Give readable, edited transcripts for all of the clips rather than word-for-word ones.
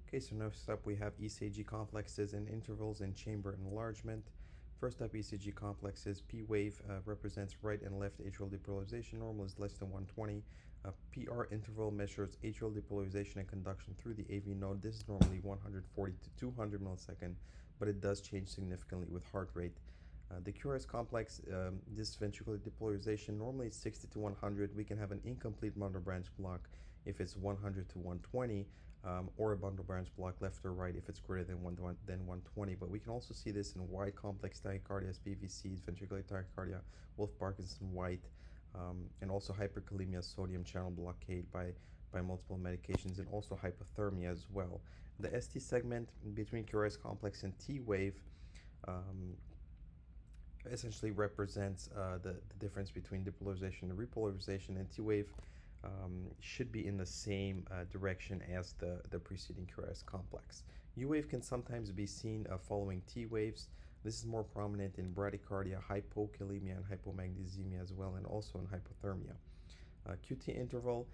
Okay, so next up we have ECG complexes and intervals in chamber enlargement. First up, ECG complexes. P wave represents right and left atrial depolarization. Normal is less than 120. PR interval measures atrial depolarization and conduction through the AV node. This is normally 140 to 200 millisecond, but it does change significantly with heart rate. The QRS complex, this ventricular depolarization, normally it's 60 to 100. We can have an incomplete bundle branch block if it's 100 to 120, or a bundle branch block left or right if it's greater than 120. But we can also see this in wide complex tachycardia, SPVCs, ventricular tachycardia, Wolff-Parkinson-White, and also hyperkalemia, sodium channel blockade by multiple medications, and also hypothermia as well. The ST segment between QRS complex and T wave essentially represents the difference between depolarization and repolarization, and T wave should be in the same direction as the preceding QRS complex. U wave can sometimes be seen following T waves. This is more prominent in bradycardia, hypokalemia, and hypomagnesemia as well, and also in hypothermia. QT interval,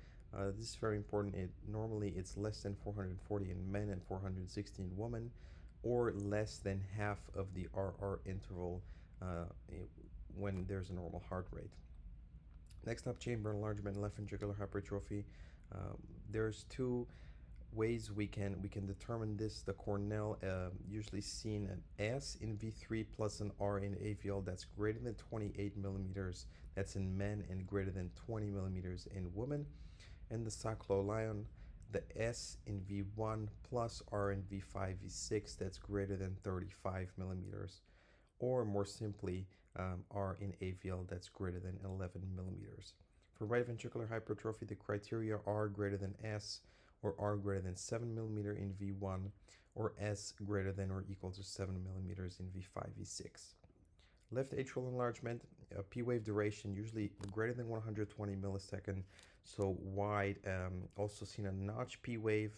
this is very important. Normally it's less than 440 in men and 460 in women, or less than half of the RR interval when there's a normal heart rate. Next up, chamber enlargement, left ventricular hypertrophy. There's two ways we can determine this. The Cornell usually seen an S in V3 plus an R in AVL that's greater than 28 millimeters. That's in men, and greater than 20 millimeters in women. And the Saclo-Lyon, the S in V1 plus R in V5, V6, that's greater than 35 millimeters. Or more simply, R in AVL that's greater than 11 millimeters. For right ventricular hypertrophy, the criteria are greater than S, or R greater than 7 millimeter in V1, or S greater than or equal to 7 millimeters in V5, V6. Left atrial enlargement, P wave duration usually greater than 120 millisecond, so wide. Also seen a notch P wave.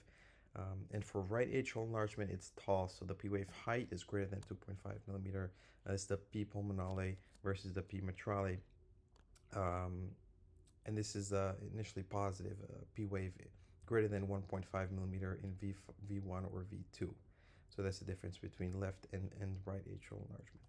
And for right atrial enlargement, it's tall, so the P wave height is greater than 2.5 millimeter. That's the P pulmonale versus the P mitrale. And this is initially positive, P wave greater than 1.5 millimeter in V1 or V2. So that's the difference between left and right atrial enlargement.